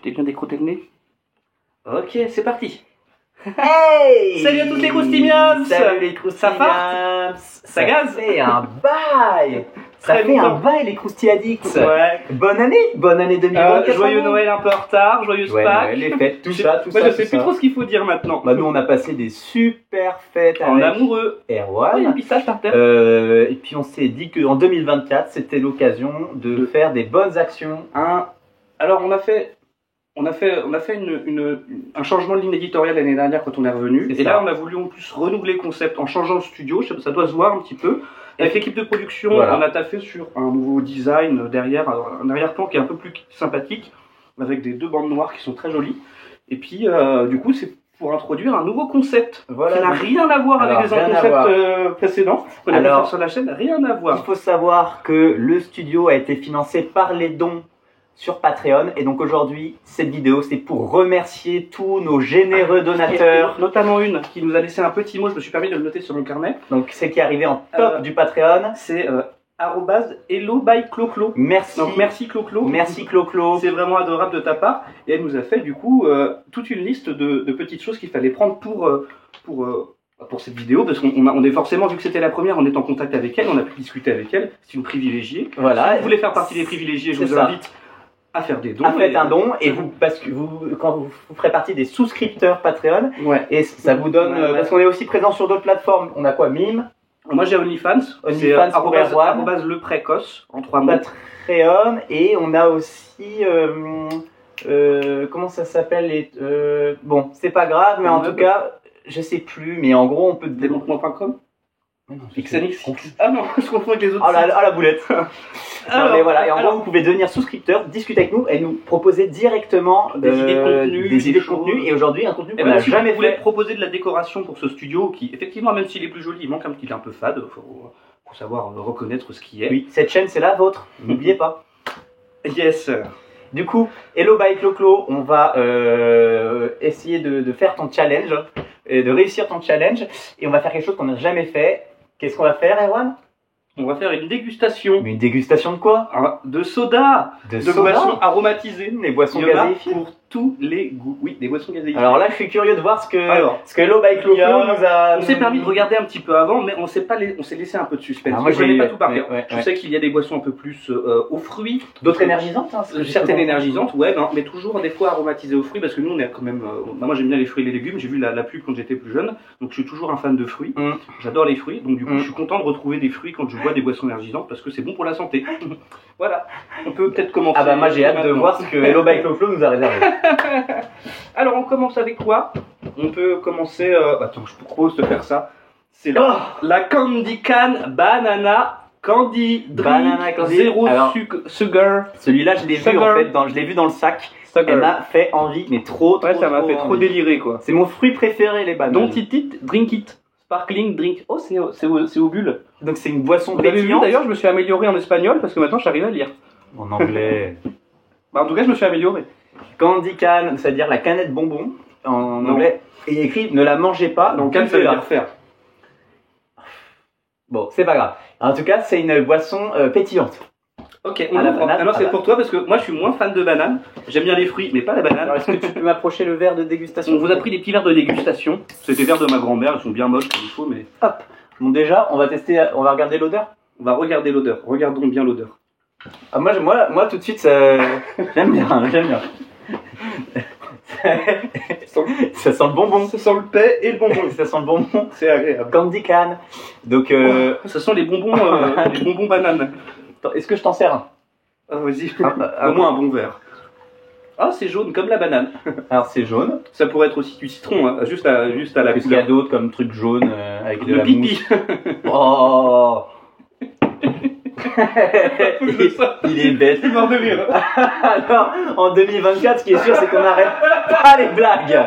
t'es bien décroté le nez? Ok, c'est parti. Hey! Salut à toutes les croustimiams! Salut les Ça farte? croustimiams! Ça gaze? Ça fait un bail! Ça Très fait un longtemps. bail les croustiadicts! Ouais. Bonne année 2024! Joyeux Noël un peu en retard, joyeuse Ouais, Pâques. Noël, les fêtes, tout ça. Moi je sais plus trop ce qu'il faut dire maintenant. Bah, nous on a passé des super fêtes En avec amoureux. Oh, il y a Erwan. une pistache par terre. Et puis on s'est dit qu'en 2024 c'était l'occasion de faire des bonnes actions. Alors on a fait un changement de ligne éditoriale l'année dernière quand on est revenu. C'est Et ça. là on a voulu en plus renouveler le concept en changeant le studio. Ça doit se voir un petit peu. Avec l'équipe de production, Voilà. on a taffé sur un nouveau design derrière, un arrière-plan qui est un peu plus sympathique, avec des deux bandes noires qui sont très jolies. Et puis du coup c'est pour introduire un nouveau concept Voilà. qui n'a rien à voir Alors, avec les rien à concepts précédents qu'on a Alors, fait sur la chaîne, rien à Il voir. faut savoir que le studio a été financé par les dons sur Patreon. Et donc aujourd'hui, cette vidéo, c'est pour remercier tous nos généreux donateurs. Notamment une qui nous a laissé un petit mot, je me suis permis de le noter sur mon carnet. Donc c'est qui est arrivé en top du Patreon. C'est @hello by Clo-Clo. Merci. Donc merci Clo-Clo. Merci Clo-Clo. C'est vraiment adorable de ta part. Et elle nous a fait du coup toute une liste de petites choses qu'il fallait prendre pour cette vidéo. Parce qu'on est forcément, vu que c'était la première, on est en contact avec elle, on a pu discuter avec elle. C'est une privilégiée. Voilà. Si vous voulez faire partie des privilégiés, je C'est vous ça. invite à faire des dons. Faites un don et parce que quand vous ferez partie des souscripteurs Patreon Ouais. et ça vous donne Ouais. parce qu'on est aussi présent sur d'autres plateformes. On a quoi, Mime, Moi j'ai OnlyFans. C'est OnlyFans pour Erwan. le précoce en 3 mots. Patreon et on a aussi comment ça s'appelle bon, c'est pas grave, mais en tout cas, je sais plus, mais en gros, on peut Démontement.com. Mais non, Xanix. Ah non, je confonds avec les autres. Oh la boulette. Alors, non, mais voilà, et en alors- gros, vous pouvez devenir souscripteur, discuter avec nous et nous proposer directement Des idées de contenu, des idées de choses. contenu. Et aujourd'hui, un contenu Et qu'on n'a si jamais vous voulez fait. proposer de la décoration pour ce studio, qui effectivement, même s'il est plus joli, il manque il est un peu fade, faut savoir reconnaître ce qui est. Oui, cette chaîne, c'est la vôtre. N'oubliez pas. Yes. Du coup, Hello by Clo-Clo, on va essayer de faire ton challenge et de réussir ton challenge. Et on va faire quelque chose qu'on n'a jamais fait. Qu'est-ce qu'on va faire, Erwan? On va faire une dégustation Mais une dégustation de quoi? de soda, de boissons aromatisées. Des boissons Il y en a gazéifiées. pour tous les goûts. Oui, des boissons gazéifiées. Alors là, je suis curieux de voir ce que Hello by il y Clo-Clo a- nous a... On s'est permis de regarder un petit peu avant, mais on s'est laissé un peu de suspense. Alors moi, je connais j'ai- pas tout par ouais, cœur. ouais, Je ouais. sais qu'il y a des boissons un peu plus aux fruits, D'autres énergisantes, hein, certaines énergisantes, ouais, mais toujours des fois aromatisées aux fruits, parce que nous on est quand même. Moi j'aime bien les fruits et les légumes. J'ai vu la pub quand j'étais plus jeune, donc je suis toujours un fan de fruits. J'adore les fruits, donc du coup je suis content de retrouver des fruits quand je bois des boissons énergisantes parce que c'est bon pour la santé. Voilà. On peut peut-être commencer. Ah bah moi j'ai hâte de maintenant. voir ce que Hello by Clo-Clo nous a réservé. Alors on commence avec quoi? On peut commencer. Attends, je te propose de faire ça. C'est la Candy Can Banana Candy Drink Banana Candy. Zéro Alors, Sugar. Celui-là je l'ai vu Sugar. en fait, je l'ai vu dans le sac. Elle m'a fait envie, mais trop. Ouais, ça m'a fait trop envie. délirer quoi. C'est mon fruit préféré, les bananes. Don't eat it, drink it. Sparkling drink. Oh, c'est au bulle. Donc c'est une boisson Vous avez vu pétillante. d'ailleurs, je me suis amélioré en espagnol parce que maintenant j'arrive à lire. En anglais. Bah, en tout cas, je me suis amélioré. Candy Can, c'est-à-dire la canette bonbon en Non. anglais. Et écrit ne la mangez pas. Donc, can, ça veut buvez-la. dire faire. Bon, c'est pas grave. En tout cas, c'est une boisson pétillante. Ok, À la ouvre. banane, Alors, c'est à la- pour toi parce que moi je suis moins fan de banane. J'aime bien les fruits, mais pas la banane. Alors, est-ce que tu peux m'approcher le verre de dégustation? On vous a pris des petits verres de dégustation. C'est des verres de ma grand-mère, ils sont bien moches comme il faut, mais Hop. Bon, déjà, on va tester, on va regarder l'odeur. on va regarder l'odeur. Regardons bien l'odeur. Ah, moi, tout de suite, ça... j'aime bien, j'aime bien. Ça sent le bonbon. Ça sent le paix et le bonbon. Ça sent le bonbon. C'est agréable. Candy Can. Donc, Ça sent les bonbons bananes. attends, est-ce que je t'en sers un? Ah, vas-y. Ah, Au moins un bon verre. Ah, c'est jaune comme la banane. Alors, c'est jaune. Ça pourrait être aussi du citron, hein, juste à la Qu'est-ce qu'il y a couleur. d'autre comme truc jaune avec de Le la pipi. mousse? Oh. de ça. Il est bête. Je suis mort de rire. Alors, en 2024, ce qui est sûr, c'est qu'on n'arrête pas les blagues.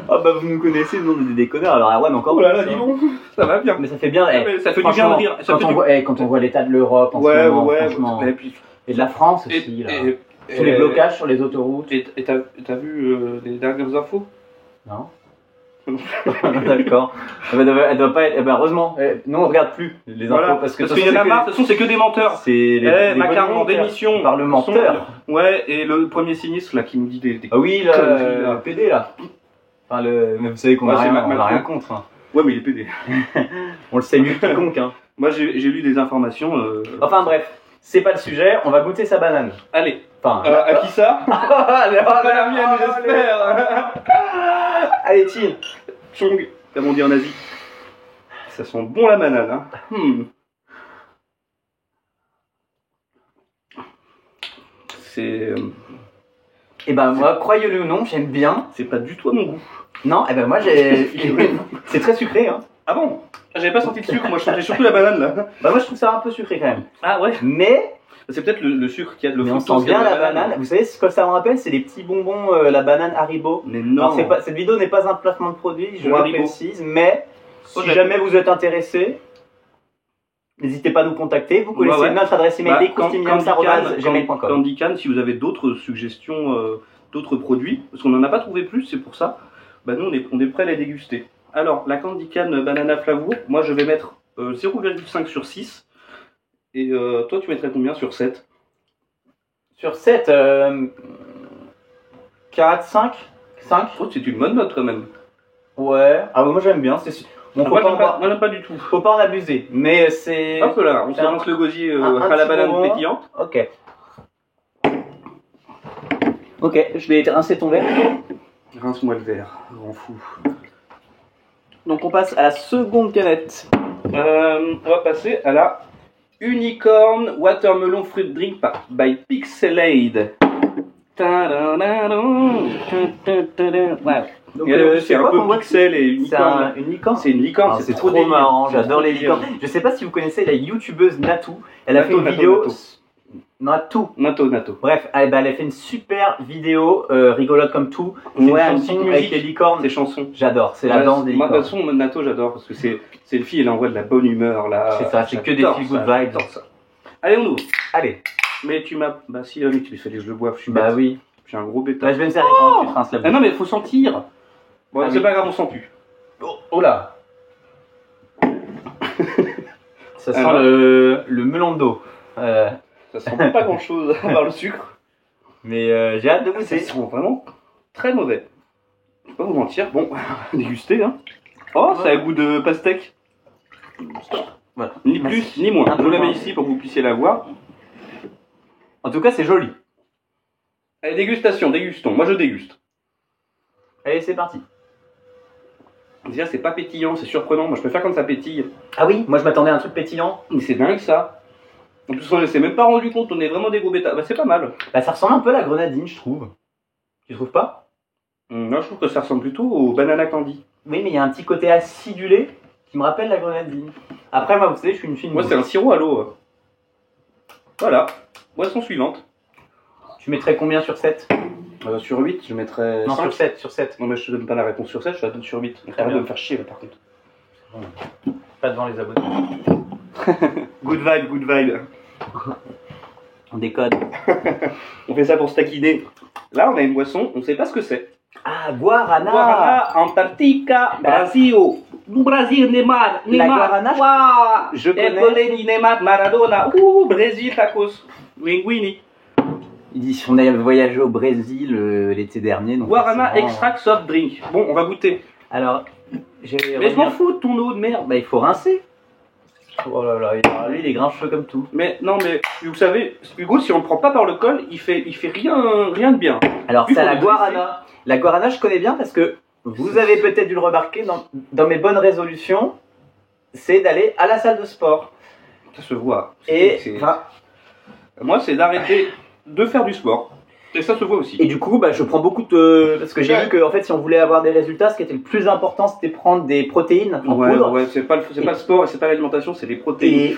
Oh bah vous nous connaissez, nous on est des déconneurs. Alors Erwan encore. Oh là là, plus, dis hein. donc. Ça va bien. Mais ça fait bien. Mais ça fait du bien de rire. Ça Quand fait on, du- voit, quand on voit l'état de l'Europe en Ouais, ce moment, ouais, franchement. ouais. Et puis, Et de la France aussi, là. Tous les blocages sur les autoroutes. Et t'as vu les dernières infos? Non. D'accord. Elle doit pas être. Eh ben, heureusement, nous on regarde plus les infos Voilà. parce Parce qu'il y en a marre, de toute façon, c'est que des menteurs. C'est les macaron d'émission. Parlementaires. Ouais, et le premier sinistre là qui me dit des Ah oui, le PD là. Enfin, mais vous savez qu'on a rien contre. Hein. Ouais, mais il est PD. On le salue quiconque. Hein. Moi, j'ai lu des informations. Enfin, bref, c'est pas le sujet. On va goûter sa banane. Allez. Enfin, à qui ça? Pas la mienne, j'espère. Allez, Tim. Chong, comme on dit en Asie. Ça sent bon la banane. Hein. C'est. Eh ben, moi, croyez-le ou non, j'aime bien. C'est pas du tout à mon goût. Non, eh ben, moi, c'est très sucré, hein. Ah bon? J'avais pas senti de sucre, moi je sentais surtout la banane là. Bah, moi, je trouve ça un peu sucré quand même. Ah ouais? Mais. C'est peut-être le sucre qui a de Mais on sent bien la banane. Vous savez ce que ça me rappelle? C'est les petits bonbons, la banane Haribo. Mais non. Alors, cette vidéo n'est pas un placement de produit, je le précise, mais si jamais vous êtes intéressé, n'hésitez pas à nous contacter. Vous connaissez notre adresse email gmail.com. Candy Can, si vous avez d'autres suggestions, d'autres produits, parce qu'on n'en a pas trouvé plus, c'est pour ça, bah nous on est prêts à les déguster. Alors, la Candy Can Banana Flavour, moi je vais mettre 0,5 sur 6. Et toi, tu mettrais combien sur 7? Sur 7, 4, 5 5. Oh, c'est une bonne note quand même. Ouais. Ah ouais, moi j'aime bien. Moi j'aime pas du tout. Faut pas en abuser. Mais c'est... Hop là, on se lance le gosier à la banane pétillante. Ok. Ok, je vais rincer ton verre. Rince-moi le verre, grand fou. Donc on passe à la seconde canette. On va passer à la Unicorn Watermelon Fruit Drink by Pixelade. Donc c'est un peu pixel et unicorn. C'est une licorne. C'est une licorne, c'est trop marrant. J'adore les licornes. Je sais pas si vous connaissez la youtubeuse Natou. Elle a fait une vidéo. Nato. Bref, elle a fait une super vidéo rigolote comme tout. Ouais, une chanson avec les licornes. Des chansons. J'adore, c'est la danse des licornes. De toute façon, Nato, j'adore parce que c'est une fille, elle envoie de la bonne humeur là. C'est ça, c'est que des feel good vibes dans ça. Allez, on ouvre. Allez. Mais tu m'as. Bah si, mais tu fais que je le boive, je suis bête. Oui. Je suis un gros bêta. Bah, je vais me servir pendant que tu te rinces la bouche. Ah non, mais il faut sentir. Bon, c'est pas grave, on sent plus. Oh là. Ça sent le melon d'eau. Ça sent pas grand chose à part le sucre. Mais j'ai hâte de goûter. Ça sent vraiment très mauvais. Je vais pas vous mentir. Bon, déguster. Hein. Oh, ça a un goût de pastèque. Voilà. Ni plus ni moins. Je vous la mets ici pour que vous puissiez la voir. En tout cas, c'est joli. Allez, dégustation, dégustons. Moi, je déguste. Allez, c'est parti. Déjà, c'est pas pétillant, c'est surprenant. Moi, je préfère quand ça pétille. Ah oui, moi je m'attendais à un truc pétillant. Mais c'est dingue ça. En plus, on ne s'est même pas rendu compte, on est vraiment des gros bêtas. Bah, c'est pas mal. Bah, ça ressemble un peu à la grenadine, je trouve. Tu trouves pas? Non, je trouve que ça ressemble plutôt au banana candy. Oui, mais il y a un petit côté acidulé qui me rappelle la grenadine. Après, moi, vous savez, je suis une fine. Moi, c'est un sirop à l'eau. Voilà. Boisson suivante. Tu mettrais combien sur 7? Sur 8, je mettrais. Non, 5. sur 7. Non, mais je te donne pas la réponse sur 7, je te la donne sur 8. Arrête de me faire chier, par contre. Pas devant les abonnés. Good vibe. On décode. On fait ça pour se taquiner. Là, on a une boisson, on sait pas ce que c'est. Ah, Guarana. Guarana, Antarctica, Brasil. Brasil, Neymar. La Guarana, je connais. Neymar, Maradona. Brésil, tacos. Linguini. Ils disent on a voyagé au Brésil l'été dernier. Donc Guarana extract soft drink. Bon, on va goûter. Alors, mais je m'en fous de ton eau de merde. Bah, il faut rincer. Oh là là, lui il est grincheux comme tout. Mais non, mais vous savez, Hugo, si on le prend pas par le col, il fait rien de bien. Alors, c'est la Guarana. La Guarana, je connais bien parce que vous avez peut-être dû le remarquer dans mes bonnes résolutions, c'est d'aller à la salle de sport. Ça se voit. Moi, c'est d'arrêter de faire du sport. Et ça se voit aussi. Et du coup, bah, je prends beaucoup de... Parce que j'ai vu que en fait, si on voulait avoir des résultats, ce qui était le plus important, c'était prendre des protéines en poudre. Ouais, c'est pas le sport et c'est pas l'alimentation, c'est les protéines.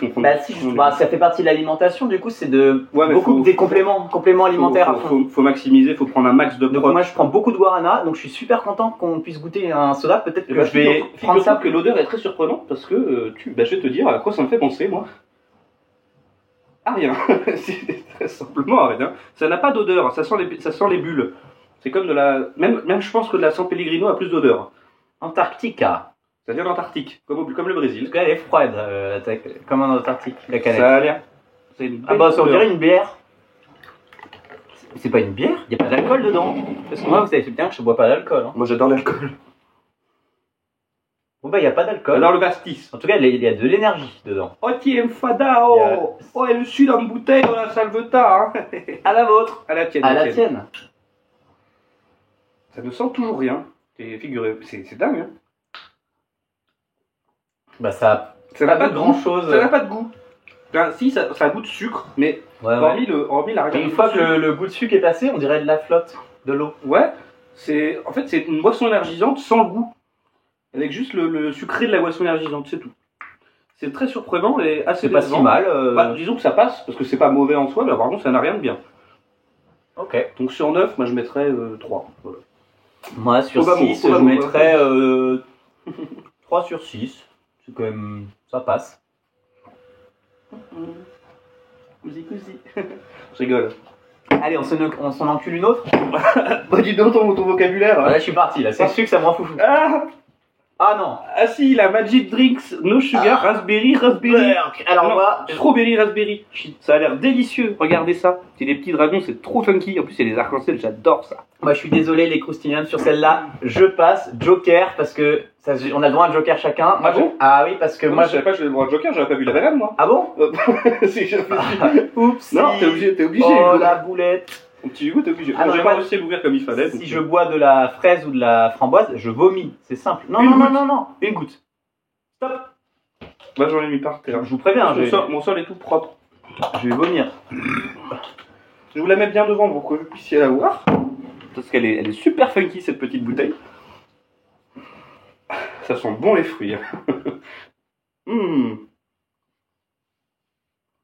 Ça fait partie de l'alimentation, du coup, c'est des compléments alimentaires. Faut maximiser, faut prendre un max de protéines. Donc moi, je prends beaucoup de Guarana, donc je suis super content qu'on puisse goûter un soda. Peut-être que je vais prendre ça. Que l'odeur est très surprenante parce que je vais te dire à quoi ça me fait penser, moi. Ah, rien. C'est très simplement rien. Ça n'a pas d'odeur, ça sent les bulles. C'est comme de la... Même je pense que de la San Pellegrino a plus d'odeur. Antarctica. Ça vient d'Antarctique, comme le Brésil. Parce qu'elle est froide, comme en Antarctique, la canette. Ça a l'air. C'est une Ah belle bah ça on couleur. dirait une bière. C'est pas une bière, il n'y a pas d'alcool dedans. Parce que moi, vous savez bien que je bois pas d'alcool. Hein. Moi j'adore l'alcool. Bon bah il n'y a pas d'alcool. J'adore le pastis. En tout cas, il y a de l'énergie dedans. Oh tiens, fada, oh Il y a- oh, elle suit dans une bouteille, oh la salveta, hein. À la vôtre. À la tienne. À la tienne. Ça ne sent toujours rien. Figurez, c'est dingue, hein. Bah ça Ça n'a n'a pas pas de de grand goût. chose. Ça n'a pas de goût. Ben, si, ça a goût de sucre, mais Ouais, ouais. hormis la Et une fois que le goût de sucre est passé, on dirait de la flotte, de l'eau. Ouais, en fait, c'est une boisson énergisante sans le goût. Avec juste le sucré de la boisson énergisante, c'est tout. C'est très surprenant et assez C'est pas décevant. si mal. Bah, disons que ça passe, parce que c'est pas mauvais en soi, mais par contre, ça n'a rien de bien. Ok. Donc sur 9, moi je mettrais 3. Voilà. Moi, sur Au bas mot, 6, au bas je mot. mettrais 3 sur 6. C'est quand même... ça passe. Cousi, cousi. Je rigole. Allez, on s'en encule une autre. Bah, dis donc ton vocabulaire. Là, je suis parti, là. C'est sûr que ça me rend foufou. Ah non. Ah si, la Magic Drinks, no sugar, raspberry. Alors, Non, moi... strawberry, raspberry. Ça a l'air délicieux. Regardez ça. C'est des petits dragons, c'est trop funky. En plus, il y a des arcs-en-ciel, j'adore ça. Moi, je suis désolé, les croustillantes, sur celle-là, je passe. Joker, parce que on a le droit à un Joker chacun. Ah bon? Ah oui, parce que Moi, moi, je savais pas que j'avais le droit de Joker, j'aurais pas vu la banane, moi. Ah bon? Si, je- Oups. Non, t'es obligé. Oh, Hugo. la boulette. Mon petit Hugo, t'es obligé. Ah non, J'ai moi, pas réussi à l'ouvrir comme il fallait. Si donc- je bois de la fraise ou de la framboise, je vomis. C'est simple. Non, Une non, goutte. non. Une goutte. Stop. Moi, j'en ai mis par terre. Je vous préviens, Mon sol est tout propre. je vais vomir. Je vous la mets bien devant pour que vous puissiez la voir. Parce qu'elle est super funky, cette petite bouteille. Ça sent bon les fruits.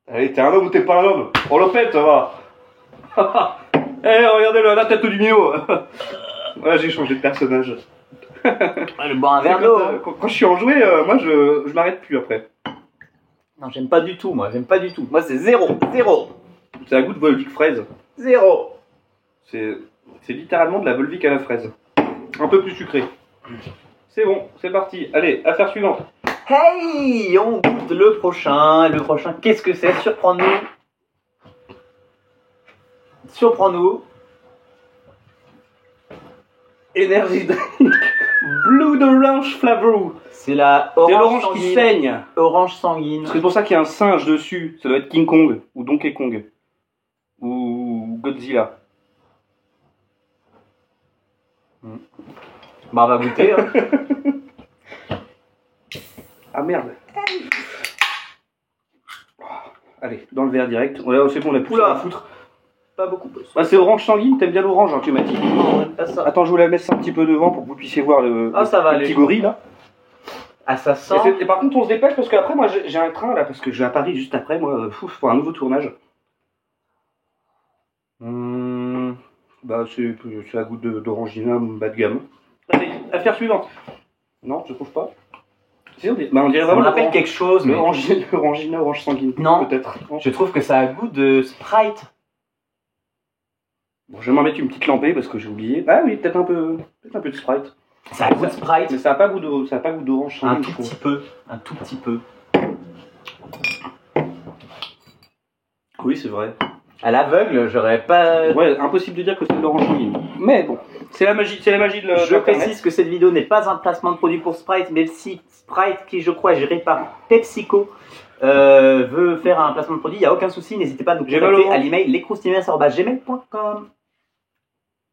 Allez, t'es un homme ou t'es pas un homme? On le pète, ça va. Eh, regardez la tête du minot. Ouais, j'ai changé de personnage. Je bois un C'est verre d'eau. quand je suis enjoué, moi je m'arrête plus après. Non, j'aime pas du tout, moi. J'aime pas du tout. Moi, c'est 0. C'est un goût de Volvic fraise. 0. C'est littéralement de la Volvic à la fraise. Un peu plus sucré. C'est bon, c'est parti. Allez, affaire suivante. Hey, on goûte le prochain. Le prochain, qu'est-ce que c'est? Surprends-nous. Energy Drink Blue d'Orange Flavor. C'est la C'est orange l'orange qui sanguine. saigne. Orange sanguine. C'est pour ça qu'il y a un singe dessus. Ça doit être King Kong ou Donkey Kong ou Godzilla. Bah, on va goûter. Hein. Ah merde. Allez, dans le verre direct. Ouais, c'est bon, on a plus Oula. à foutre. Pas beaucoup plus. Ah, c'est orange sanguine, t'aimes bien l'orange, hein, tu m'as dit. Non, on aime pas ça. Attends, je vous la mets un petit peu devant pour que vous puissiez voir Ah, ça va le aller. petit gorille là. Ah, ça sent. Et par contre, on se dépêche parce qu'après, moi j'ai un train là, parce que je vais à Paris juste après, moi, pour un nouveau tournage. Bah, c'est à goût d'orangina bas de gamme. Allez, affaire suivante. Non, je trouve pas. Si, on dirait Ça me vraiment rappelle quelque chose, mais l'orangina orange sanguine. Non. Peut-être. je trouve que ça a goût de Sprite. Bon, je vais m'en mettre une petite lampée parce que j'ai oublié. Ah oui, peut-être un peu de Sprite. Ça a goût de Sprite. Mais ça n'a pas goût d'orange Un sanguine, tout je trouve. petit peu. Un tout petit peu. Oui, c'est vrai. À l'aveugle, j'aurais pas. Ouais, impossible de dire que c'est de l'orange sanguine. Mais bon, c'est la magie de Je l'Internet. précise que cette vidéo n'est pas un placement de produit pour Sprite, mais si Sprite, qui je crois est géré par PepsiCo, veut faire un placement de produit, il n'y a aucun souci, n'hésitez pas à nous J'ai mal contacter au à ventre. l'email lescroustillantes@gmail.com.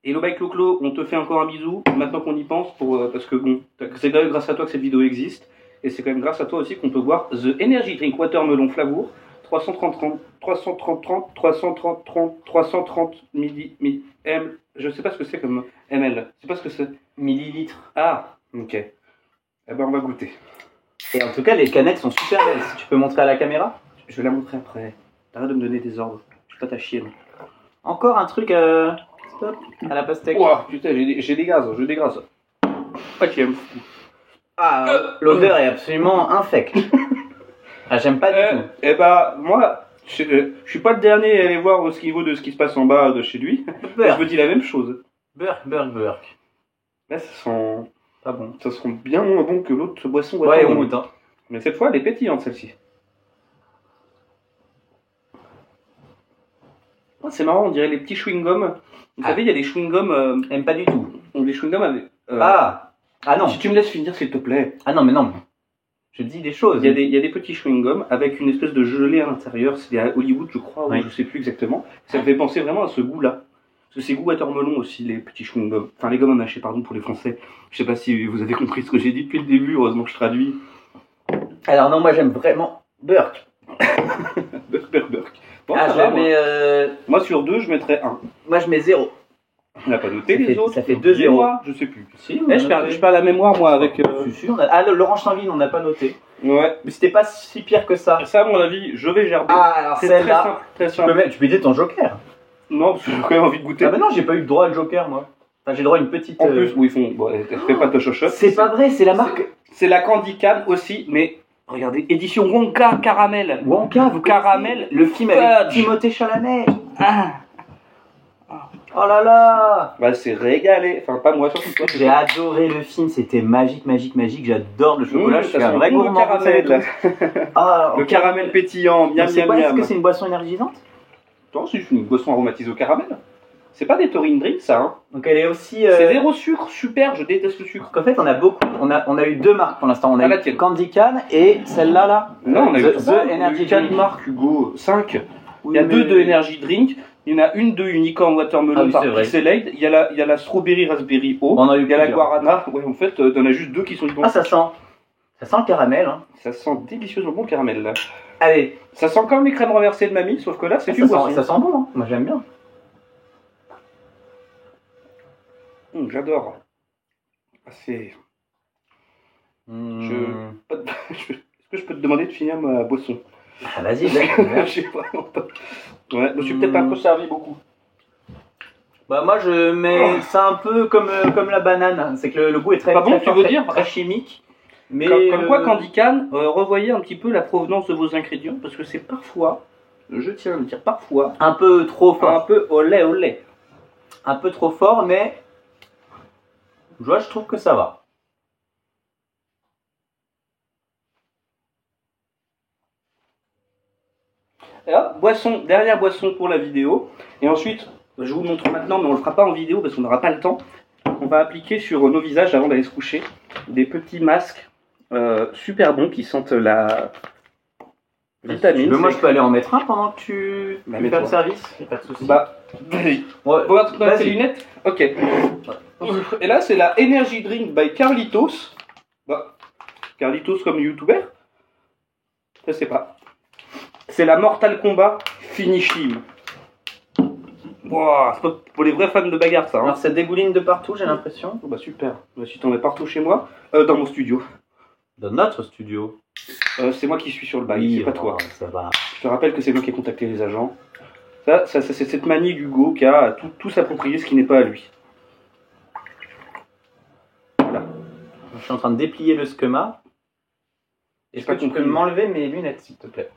Et le Clo-Clo, on te fait encore un bisou, maintenant qu'on y pense, parce que bon, c'est quand même grâce à toi que cette vidéo existe, et c'est quand même grâce à toi aussi qu'on peut voir The Energy Drink Watermelon Flavour, 330 m, je sais pas ce que c'est comme ml, je sais pas ce que c'est. Millilitres. Ah, ok. Eh ben on va goûter. Et en tout cas, les canettes sont super belles. Si tu peux montrer à la caméra. Je vais la montrer après. T'arrêtes de me donner des ordres, je suis pas ta chienne. Encore un truc stop, à la pastèque. Ouah, putain, j'ai des gaz, je dégrasse. Ah, qui aime. Ah, l'odeur est absolument infecte. Ah, j'aime pas du tout. Eh bah, moi, je suis pas le dernier à aller voir ce niveau de ce qui se passe en bas de chez lui. Je Burk, me dis la même chose. burk. Là, ça sent. Pas bon. Ça sera bien moins bon que l'autre boisson. Ouais, on goûte. Hein. Mais cette fois, elle est pétillante, celle-ci. Oh, c'est marrant, on dirait les petits chewing-gums. Vous savez, il y a des chewing-gums... J'aime pas du tout. Des chewing-gums avec... Ah non. Si tu me laisses finir, s'il te plaît. Ah non, mais non. Je dis des choses. Il y a des petits chewing-gums avec une espèce de gelée à l'intérieur. C'est à Hollywood, je crois, ou je sais plus exactement. Ça me fait penser vraiment à ce goût-là. Parce que c'est goût watermelon aussi, les petits chewing-gums. Enfin, les gommes à mâcher, pardon, pour les Français. Je sais pas si vous avez compris ce que j'ai dit depuis le début, heureusement que je traduis. Alors non, moi j'aime vraiment Burk. Burk. Bon, moi sur 2, je mettrais 1. Moi je mets 0. On n'a pas noté les autres. Ça fait 2-0. Je sais plus. Si, je perds la mémoire, moi, avec... Je suis sûr. Ah, l'orange sanguine, on n'a pas noté. Ouais. Mais c'était pas si pire que ça. Ça, à mon avis, je vais gerber. Ah, alors c'est celle-là, très simple. tu peux dire ton joker. Non, parce que j'ai quand même envie de goûter. Ah bah non, j'ai pas eu le droit à le joker, moi. Enfin, j'ai le droit à une petite... En plus, oui, ils font... Bon, fais pas ta chochotte. C'est pas vrai, c'est la marque... C'est la Candy Can aussi, mais... Regardez, édition Wonka Caramel. Wonka, vous Caramel, le film avec Timothée Chalamet. Ah. Oh là là. Bah, c'est régalé. Enfin, pas moi, surtout toi. J'ai adoré le film, c'était magique. J'adore le chocolat, je suis un vrai gourmand. Le caramel pétillant, miam miam miam. Est-ce que c'est une boisson énergisante? Non, c'est une boisson aromatisée au caramel. C'est pas des taurine drink, ça. Hein. Donc elle est aussi... C'est zéro sucre, super, je déteste le sucre. En fait, on a beaucoup... On a eu 2 marques pour l'instant. On a eu Candy Can et celle-là, là. Non, on a eu The Energy 4 marques, Hugo. 5. Il y a 2 de Energy Drink. Il y en a une de Unicorn Watermelon par Pixelade. Il y a la Strawberry Raspberry O. Il y a la Guarana. Ouais, en fait, t'en as juste 2 qui sont identiques. Ah, ça sent le caramel. Hein. Ça sent délicieusement bon le caramel, là. Allez. Ça sent comme les crèmes renversées de mamie, sauf que là, c'est une boisson. Ça sent bon, hein. Moi, j'aime bien. J'adore. C'est... Est-ce que je peux te demander de finir ma boisson? Ah, vas-y, je sais vraiment pas. Ouais, je me suis peut-être un peu servi beaucoup. Bah moi je mets ça un peu comme la banane, c'est que le goût est très, pas bon, tu veux dire très chimique. Mais comme quoi Candy Can, revoyez un petit peu la provenance de vos ingrédients parce que c'est parfois, je tiens à le dire parfois, un peu trop fort. Un peu olé. Un peu trop fort, mais je trouve que ça va. Et là, dernière boisson pour la vidéo. Et ensuite, je vous montre maintenant, mais on ne le fera pas en vidéo parce qu'on n'aura pas le temps. On va appliquer sur nos visages avant d'aller se coucher des petits masques super bons qui sentent la vitamine. Moi, je peux aller en mettre un pendant que tu fais le service. Pas de soucis. Bah, vas-y. Regarde tes lunettes. Ok. Et là, c'est la Energy Drink by Carlitos. Bah, Carlitos comme YouTuber. Je sais pas. C'est la Mortal Kombat Finish Him. Wow, c'est pas pour les vrais fans de bagarre, ça. Hein. Alors, ça dégouline de partout, j'ai l'impression. Oh, bah super. Bah, si t'en mets partout chez moi, dans mon studio. Dans notre studio. C'est moi qui suis sur le bail, c'est pas toi. Ça va. Je te rappelle que c'est moi qui ai contacté les agents. Ça c'est cette manie d'Hugo qui a tout s'approprier ce qui n'est pas à lui. Voilà. Je suis en train de déplier le schema. Est-ce que tu peux m'enlever mes lunettes, s'il te plaît?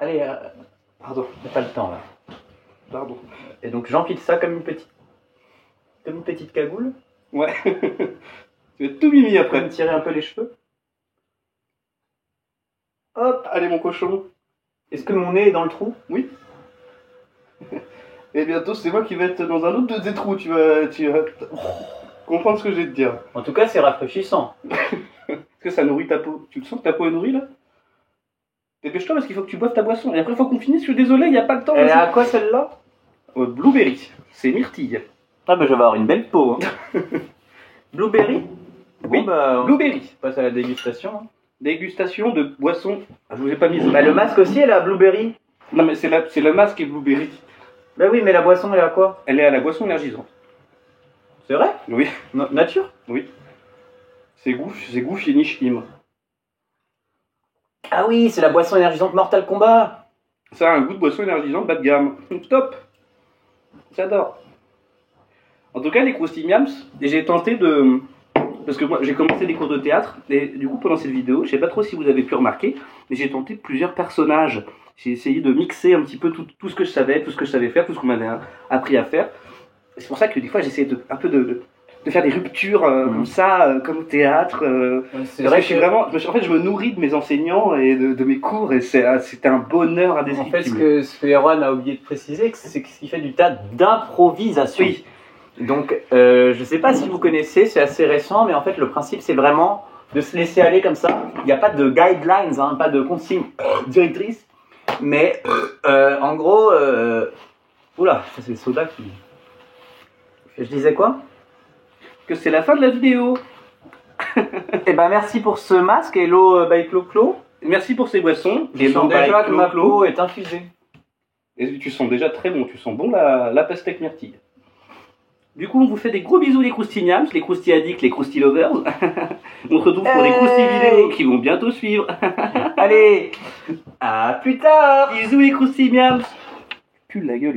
Allez, pardon. J'ai pas le temps là. Pardon. Et donc j'enfile ça comme une petite cagoule. Ouais. Tu vas tout mimi après. Me tirer un peu les cheveux. Hop, allez mon cochon. Est-ce que mon nez est dans le trou? Oui. Et bientôt c'est moi qui vais être dans un autre des trous. Tu vas comprendre ce que je vais te dire. En tout cas c'est rafraîchissant. Est-ce que ça nourrit ta peau? Tu le sens que ta peau est nourrie là? Dépêche-toi parce qu'il faut que tu boives ta boisson. Et après il faut qu'on finisse, je suis désolé, il n'y a pas le temps. Elle est à quoi celle-là? Blueberry, c'est myrtille. Ah bah je vais avoir une belle peau. Hein. Blueberry? Oui, bon, bah, Blueberry. On passe à la dégustation. Hein. Dégustation de boisson. Ah, je vous ai pas mis. Bah le masque aussi elle est à Blueberry. Non mais c'est le masque et Blueberry. Bah oui mais la boisson elle est à quoi? Elle est à la boisson énergisante. C'est vrai? Oui. Nature? Oui. C'est goût Finish Him. Ah oui, c'est la boisson énergisante Mortal Kombat. Ça a un goût de boisson énergisante bas de gamme. Top. J'adore. En tout cas, les croustimiams, j'ai tenté de... Parce que moi, j'ai commencé des cours de théâtre, et du coup, pendant cette vidéo, je sais pas trop si vous avez pu remarquer, mais j'ai tenté plusieurs personnages. J'ai essayé de mixer un petit peu tout ce que je savais, tout ce que je savais faire, tout ce qu'on m'avait appris à faire. C'est pour ça que des fois, j'essayais un peu de de faire des ruptures comme ça, comme au théâtre. C'est Parce vrai que je suis vraiment, en fait, je me nourris de mes enseignants et de mes cours et c'était un bonheur En indescriptible. fait, ce que Erwan a oublié de préciser, c'est qu'il fait du théâtre d'improvisation. Oui. Donc, je sais pas si vous connaissez, c'est assez récent, mais en fait, le principe, c'est vraiment de se laisser aller comme ça. Il n'y a pas de guidelines, hein, pas de consignes directrices. Mais, en gros, oula, c'est le soda qui... Je disais quoi? Que c'est la fin de la vidéo. Eh ben, merci pour ce masque, Hello by Clo-Clo. Merci pour ces boissons. Je sens déjà que ma peau est infusée. Et tu sens déjà très bon, tu sens bon la pastèque myrtille. Du coup, on vous fait des gros bisous les Croustignams, les Croustiaddicts, les Croustilovers. On se retrouve pour des Crousti vidéos qui vont bientôt suivre. Allez, à plus tard. Bisous les Croustignams. Cul la gueule.